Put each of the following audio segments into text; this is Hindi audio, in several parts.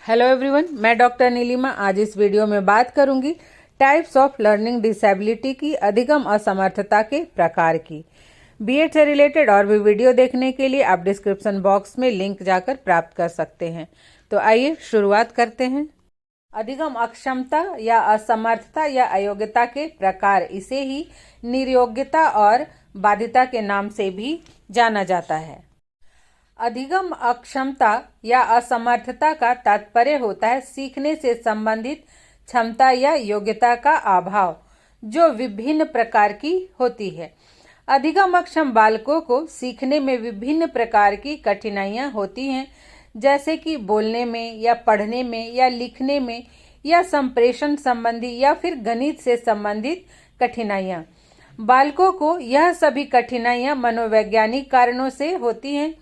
हेलो एवरीवन, मैं डॉक्टर नीलिमा आज इस वीडियो में बात करूंगी टाइप्स ऑफ लर्निंग डिसेबिलिटी की अधिगम असमर्थता के प्रकार की। बीएड से रिलेटेड और भी वीडियो देखने के लिए आप डिस्क्रिप्शन बॉक्स में लिंक जाकर प्राप्त कर सकते हैं। तो आइए शुरुआत करते हैं। अधिगम अक्षमता या असमर्थता या अयोग्यता के प्रकार, इसे ही निर्योग्यता और बाधिता के नाम से भी जाना जाता है। अधिगम अक्षमता या असमर्थता का तात्पर्य होता है सीखने से संबंधित क्षमता या योग्यता का अभाव, जो विभिन्न प्रकार की होती है। अधिगम अक्षम बालकों को सीखने में विभिन्न प्रकार की कठिनाइयां होती हैं, जैसे कि बोलने में या पढ़ने में या लिखने में या संप्रेषण संबंधी या फिर गणित से संबंधित कठिनाइयां। बालकों को यह सभी कठिनाइयां मनोवैज्ञानिक कारणों से होती हैं।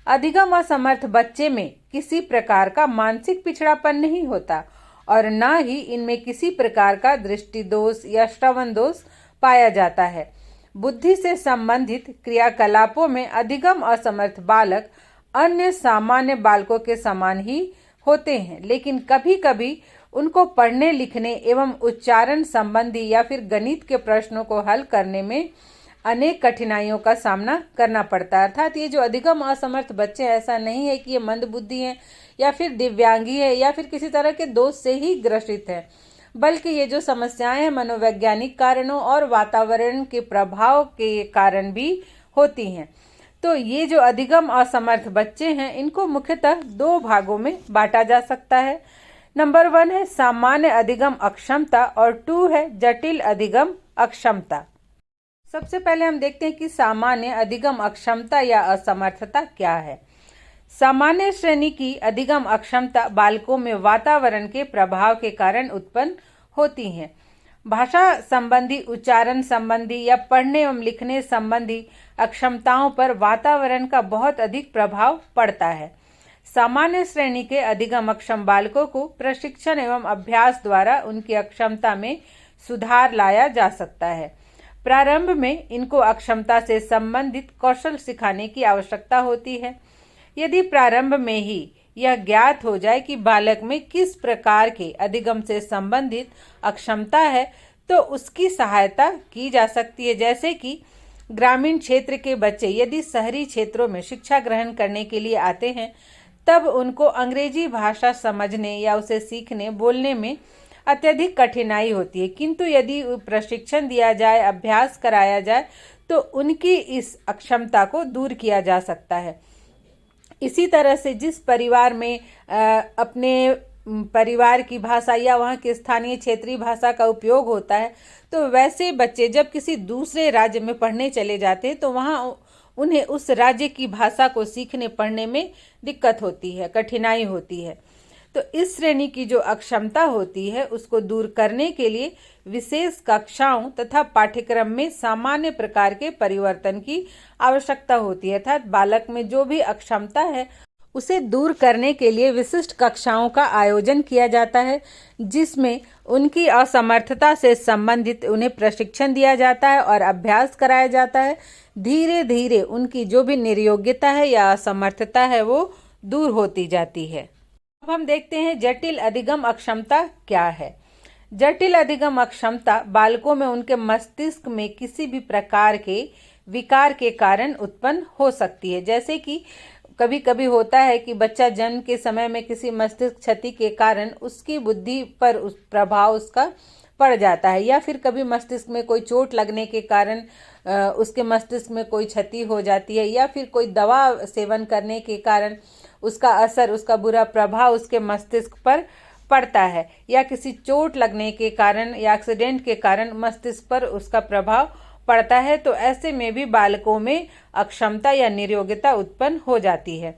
अधिगम असमर्थ बच्चे में किसी प्रकार का मानसिक पिछड़ापन नहीं होता और न ही इनमें किसी प्रकार का दृष्टि दोष या श्रवण दोष पाया जाता है। बुद्धि से संबंधित क्रियाकलापों में अधिगम असमर्थ बालक अन्य सामान्य बालकों के समान ही होते हैं, लेकिन कभी कभी उनको पढ़ने लिखने एवं उच्चारण संबंधी या फिर गणित के प्रश्नों को हल करने में अनेक कठिनाइयों का सामना करना पड़ता है। अर्थात ये जो अधिगम असमर्थ बच्चे, ऐसा नहीं है कि ये मंदबुद्धि हैं या फिर दिव्यांगी है या फिर किसी तरह के दोष से ही ग्रसित है, बल्कि ये जो समस्याएं हैं मनोवैज्ञानिक कारणों और वातावरण के प्रभाव के कारण भी होती हैं। तो ये जो अधिगम असमर्थ बच्चे हैं, इनको मुख्यतः दो भागों में बांटा जा सकता है। नंबर 1 है सामान्य अधिगम अक्षमता और 2 है जटिल अधिगम अक्षमता। सबसे पहले हम देखते हैं कि सामान्य अधिगम अक्षमता या असमर्थता क्या है। सामान्य श्रेणी की अधिगम अक्षमता बालकों में वातावरण के प्रभाव के कारण उत्पन्न होती हैं। भाषा संबंधी, उच्चारण संबंधी या पढ़ने एवं लिखने संबंधी अक्षमताओं पर वातावरण का बहुत अधिक प्रभाव पड़ता है। सामान्य श्रेणी के अधिगम अक्षम बालकों को प्रशिक्षण एवं अभ्यास द्वारा उनकी अक्षमता में सुधार लाया जा सकता है। प्रारंभ में इनको अक्षमता से संबंधित कौशल सिखाने की आवश्यकता होती है। यदि प्रारंभ में ही यह ज्ञात हो जाए कि बालक में किस प्रकार के अधिगम से संबंधित अक्षमता है, तो उसकी सहायता की जा सकती है। जैसे कि ग्रामीण क्षेत्र के बच्चे यदि शहरी क्षेत्रों में शिक्षा ग्रहण करने के लिए आते हैं, तब उनको अंग्रेजी भाषा समझने या उसे सीखने बोलने में अत्यधिक कठिनाई होती है, किंतु यदि प्रशिक्षण दिया जाए, अभ्यास कराया जाए, तो उनकी इस अक्षमता को दूर किया जा सकता है। इसी तरह से जिस परिवार में अपने परिवार की भाषा या वहाँ के स्थानीय क्षेत्रीय भाषा का उपयोग होता है, तो वैसे बच्चे जब किसी दूसरे राज्य में पढ़ने चले जाते हैं, तो वहाँ उन्हें उस राज्य की भाषा को सीखने पढ़ने में दिक्कत होती है, कठिनाई होती है। तो इस श्रेणी की जो अक्षमता होती है, उसको दूर करने के लिए विशेष कक्षाओं तथा पाठ्यक्रम में सामान्य प्रकार के परिवर्तन की आवश्यकता होती है। अर्थात बालक में जो भी अक्षमता है, उसे दूर करने के लिए विशिष्ट कक्षाओं का आयोजन किया जाता है, जिसमें उनकी असमर्थता से संबंधित उन्हें प्रशिक्षण दिया जाता है और अभ्यास कराया जाता है। धीरे धीरे उनकी जो भी निर्योग्यता है या असमर्थता है, वो दूर होती जाती है। अब हम देखते हैं जटिल अधिगम अक्षमता क्या है। जटिल अधिगम अक्षमता बालकों में उनके मस्तिष्क में किसी भी प्रकार के विकार के कारण उत्पन्न हो सकती है। जैसे कि कभी कभी होता है कि बच्चा जन्म के समय में किसी मस्तिष्क क्षति के कारण उसकी बुद्धि पर उस प्रभाव उसका पड़ जाता है, या फिर कभी मस्तिष्क में कोई चोट लगने के कारण उसके मस्तिष्क में कोई क्षति हो जाती है, या फिर कोई दवा सेवन करने के कारण उसका असर, उसका बुरा प्रभाव उसके मस्तिष्क पर पड़ता है, या किसी चोट लगने के कारण या एक्सीडेंट के कारण मस्तिष्क पर उसका प्रभाव पड़ता है। तो ऐसे में भी बालकों में अक्षमता या निर्योग्यता उत्पन्न हो जाती है।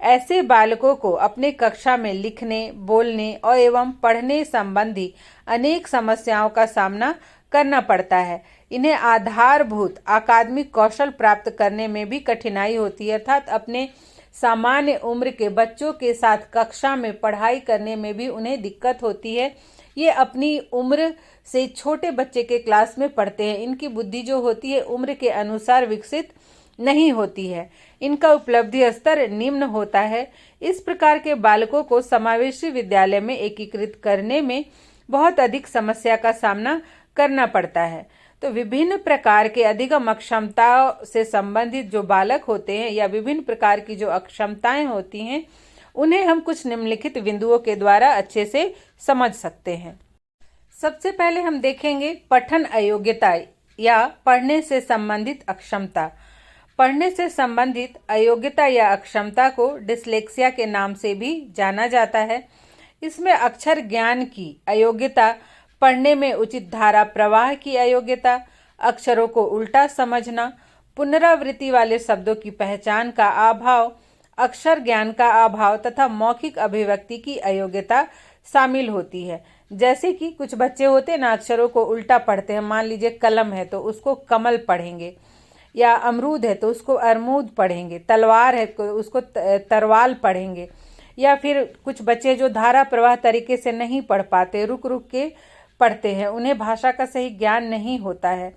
ऐसे बालकों को अपने कक्षा में लिखने, बोलने और एवं पढ़ने संबंधी अनेक समस्याओं का सामना करना पड़ता है। इन्हें आधारभूत अकादमिक कौशल प्राप्त करने में भी कठिनाई होती है। अर्थात अपने सामान्य उम्र के बच्चों के साथ कक्षा में पढ़ाई करने में भी उन्हें दिक्कत होती है। ये अपनी उम्र से छोटे बच्चे के क्लास में पढ़ते हैं। इनकी बुद्धि जो होती है उम्र के अनुसार विकसित नहीं होती है। इनका उपलब्धि स्तर निम्न होता है। इस प्रकार के बालकों को समावेशी विद्यालय में एकीकृत करने में बहुत अधिक समस्या का सामना करना पड़ता है। तो विभिन्न प्रकार के अधिगम अक्षमताओं से संबंधित जो बालक होते हैं या विभिन्न प्रकार की जो अक्षमताएं होती हैं, उन्हें हम कुछ निम्नलिखित बिंदुओं के द्वारा अच्छे से समझ सकते हैं। सबसे पहले हम देखेंगे पठन अयोग्यता या पढ़ने से संबंधित अक्षमता। पढ़ने से संबंधित अयोग्यता या अक्षमता को डिस्लेक्सिया के नाम से भी जाना जाता है। इसमें अक्षर ज्ञान की अयोग्यता, पढ़ने में उचित धारा प्रवाह की अयोग्यता, अक्षरों को उल्टा समझना, पुनरावृत्ति वाले शब्दों की पहचान का अभाव, अक्षर ज्ञान का अभाव तथा मौखिक अभिव्यक्ति की अयोग्यता शामिल होती है। जैसे कि कुछ बच्चे होते हैं ना, अक्षरों को उल्टा पढ़ते हैं। मान लीजिए कलम है तो उसको कमल पढ़ेंगे, या अमरूद है तो उसको अरमूद पढ़ेंगे, तलवार है तो उसको तरवाल पढ़ेंगे। या फिर कुछ बच्चे जो धारा प्रवाह तरीके से नहीं पढ़ पाते, रुक रुक के पढ़ते हैं, उन्हें भाषा का सही ज्ञान नहीं होता है।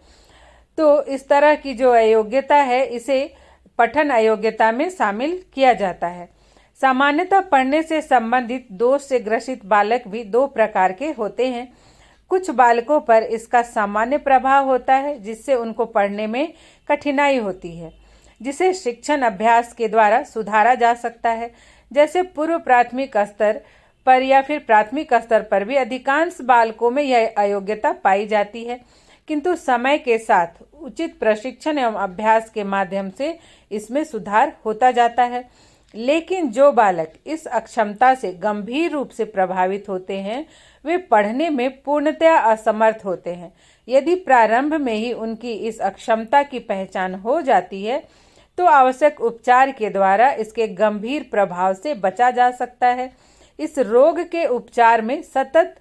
तो इस तरह की जो अयोग्यता है, इसे पठन अयोग्यता में शामिल किया जाता है। सामान्यतः पढ़ने से संबंधित दोष से ग्रसित बालक भी दो प्रकार के होते हैं। कुछ बालकों पर इसका सामान्य प्रभाव होता है, जिससे उनको पढ़ने में कठिनाई होती है, जिसे शिक्षण अभ्यास के द्वारा सुधारा जा सकता है। जैसे पूर्व प्राथमिक स्तर पर या फिर प्राथमिक स्तर पर भी अधिकांश बालकों में यह अयोग्यता पाई जाती है, किंतु समय के साथ उचित प्रशिक्षण एवं अभ्यास के माध्यम से इसमें सुधार होता जाता है। लेकिन जो बालक इस अक्षमता से गंभीर रूप से प्रभावित होते हैं, वे पढ़ने में पूर्णतया असमर्थ होते हैं। यदि प्रारंभ में ही उनकी इस अक्षमता की पहचान हो जाती है, तो आवश्यक उपचार के द्वारा इसके गंभीर प्रभाव से बचा जा सकता है। इस रोग के उपचार में सतत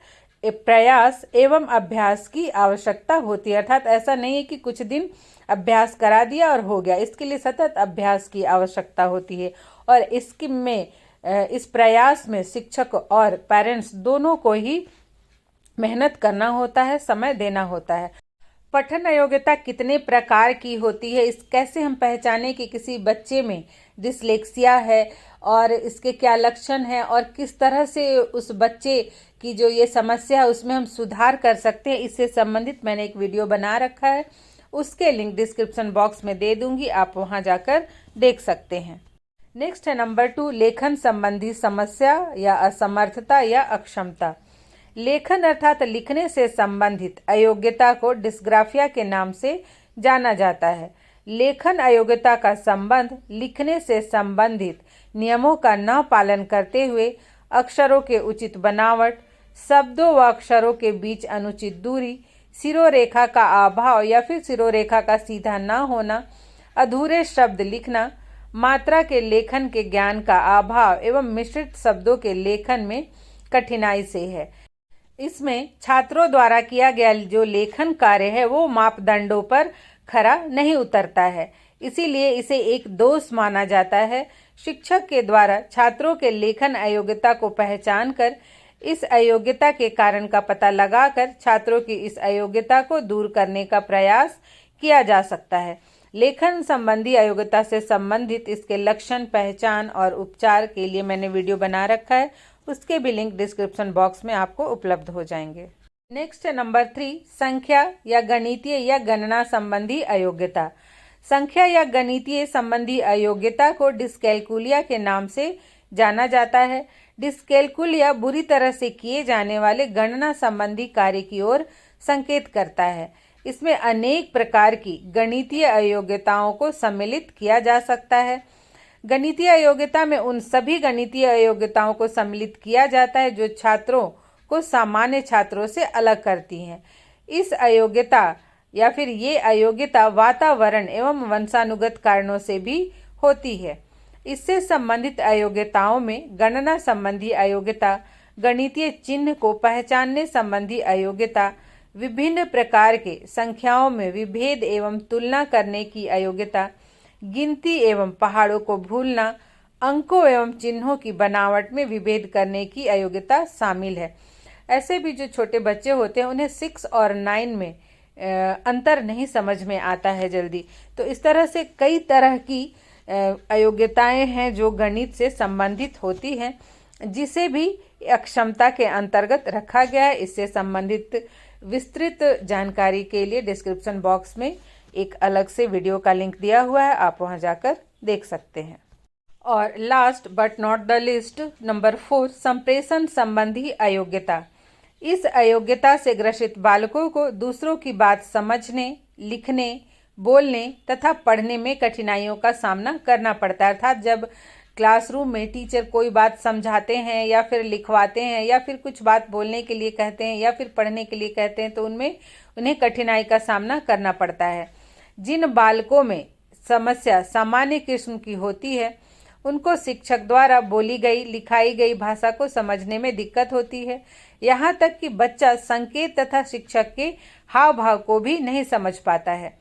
प्रयास एवं अभ्यास की आवश्यकता होती है। अर्थात ऐसा नहीं है कि कुछ दिन अभ्यास करा दिया और हो गया, इसके लिए सतत अभ्यास की आवश्यकता होती है। और इस प्रयास में शिक्षक और पेरेंट्स दोनों को ही मेहनत करना होता है, समय देना होता है। पठन अयोग्यता कितने प्रकार की होती है, इस कैसे हम पहचाने कि किसी बच्चे में डिस्लेक्सिया है और इसके क्या लक्षण हैं और किस तरह से उस बच्चे की जो ये समस्या है उसमें हम सुधार कर सकते हैं, इससे संबंधित मैंने एक वीडियो बना रखा है। उसके लिंक डिस्क्रिप्शन बॉक्स में दे दूंगी, आप वहां जाकर देख सकते हैं। नेक्स्ट है नंबर 2, लेखन संबंधी समस्या या असमर्थता या अक्षमता। लेखन अर्थात लिखने से संबंधित अयोग्यता को डिस्ग्राफिया के नाम से जाना जाता है। लेखन अयोग्यता का संबंध लिखने से संबंधित नियमों का न पालन करते हुए अक्षरों के उचित बनावट, शब्दों व अक्षरों के बीच अनुचित दूरी, सिरोरेखा का अभाव या फिर सिरोरेखा का सीधा न होना, अधूरे शब्द लिखना, मात्रा के लेखन के ज्ञान का अभाव एवं मिश्रित शब्दों के लेखन में कठिनाई से है। इसमें छात्रों द्वारा किया गया जो लेखन कार्य है वो मापदंडों पर खरा नहीं उतरता है, इसीलिए इसे एक दोष माना जाता है। शिक्षक के द्वारा छात्रों के लेखन अयोग्यता को पहचान कर इस अयोग्यता के कारण का पता लगाकर छात्रों की इस अयोग्यता को दूर करने का प्रयास किया जा सकता है। लेखन संबंधी अयोग्यता से संबंधित इसके लक्षण, पहचान और उपचार के लिए मैंने वीडियो बना रखा है, उसके भी लिंक डिस्क्रिप्शन बॉक्स में आपको उपलब्ध हो जाएंगे। नेक्स्ट है नंबर 3, संख्या या गणितीय या गणना संबंधी अयोग्यता। संख्या या गणितीय संबंधी अयोग्यता को डिस्कैलकुलिया के नाम से जाना जाता है। डिस्कैलकुलिया बुरी तरह से किए जाने वाले गणना संबंधी कार्य की ओर संकेत करता है। इसमें अनेक प्रकार की गणितीय अयोग्यताओं को सम्मिलित किया जा सकता है। गणितीय अयोग्यता में उन सभी गणितीय अयोग्यताओं को सम्मिलित किया जाता है जो छात्रों को सामान्य छात्रों से अलग करती हैं। इस अयोग्यता या फिर ये अयोग्यता वातावरण एवं वंशानुगत कारणों से भी होती है। इससे संबंधित अयोग्यताओं में गणना संबंधी अयोग्यता, गणितीय चिन्ह को पहचानने संबंधी अयोग्यता, विभिन्न प्रकार के संख्याओं में विभेद एवं तुलना करने की अयोग्यता, गिनती एवं पहाड़ों को भूलना, अंकों एवं चिन्हों की बनावट में विभेद करने की अयोग्यता शामिल है। ऐसे भी जो छोटे बच्चे होते हैं उन्हें 6 और 9 में अंतर नहीं समझ में आता है जल्दी। तो इस तरह से कई तरह की अयोग्यताएं हैं जो गणित से संबंधित होती हैं, जिसे भी अक्षमता के अंतर्गत रखा गया है। इससे संबंधित विस्तृत जानकारी के लिए डिस्क्रिप्शन बॉक्स में एक अलग से वीडियो का लिंक दिया हुआ है, आप वहां जाकर देख सकते हैं। और last but not the list, number 4, संप्रेषण संबंधी अयोग्यता। इस अयोग्यता से ग्रसित बालकों को दूसरों की बात समझने, लिखने, बोलने तथा पढ़ने में कठिनाइयों का सामना करना पड़ता है। अर्थात जब क्लासरूम में टीचर कोई बात समझाते हैं या फिर लिखवाते हैं या फिर कुछ बात बोलने के लिए कहते हैं या फिर पढ़ने के लिए कहते हैं, तो उनमें उन्हें कठिनाई का सामना करना पड़ता है। जिन बालकों में समस्या सामान्य किस्म की होती है, उनको शिक्षक द्वारा बोली गई, लिखाई गई भाषा को समझने में दिक्कत होती है। यहाँ तक कि बच्चा संकेत तथा शिक्षक के हाव भाव को भी नहीं समझ पाता है।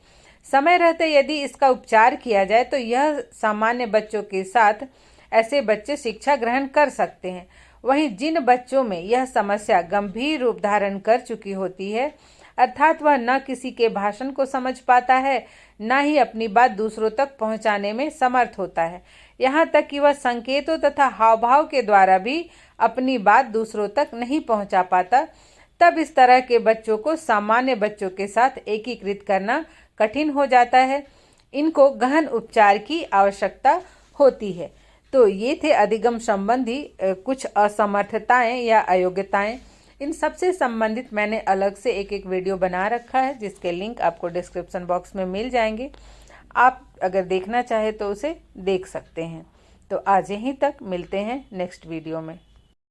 समय रहते यदि इसका उपचार किया जाए तो यह सामान्य बच्चों के साथ ऐसे बच्चे शिक्षा ग्रहण कर सकते हैं। वहीं जिन बच्चों में यह समस्या गंभीर रूप धारण कर चुकी होती है, अर्थात वह न किसी के भाषण को समझ पाता है, न ही अपनी बात दूसरों तक पहुंचाने में समर्थ होता है, यहाँ तक कि वह संकेतों तथा हाव भाव के द्वारा भी अपनी बात दूसरों तक नहीं पहुंचा पाता, तब इस तरह के बच्चों को सामान्य बच्चों के साथ एकीकृत करना कठिन हो जाता है। इनको गहन उपचार की आवश्यकता होती है। तो ये थे अधिगम संबंधी कुछ असमर्थताएं या अयोग्यताएं। इन सबसे संबंधित मैंने अलग से एक वीडियो बना रखा है, जिसके लिंक आपको डिस्क्रिप्शन बॉक्स में मिल जाएंगे। आप अगर देखना चाहे तो उसे देख सकते हैं। तो आज यहीं तक, मिलते हैं नेक्स्ट वीडियो में।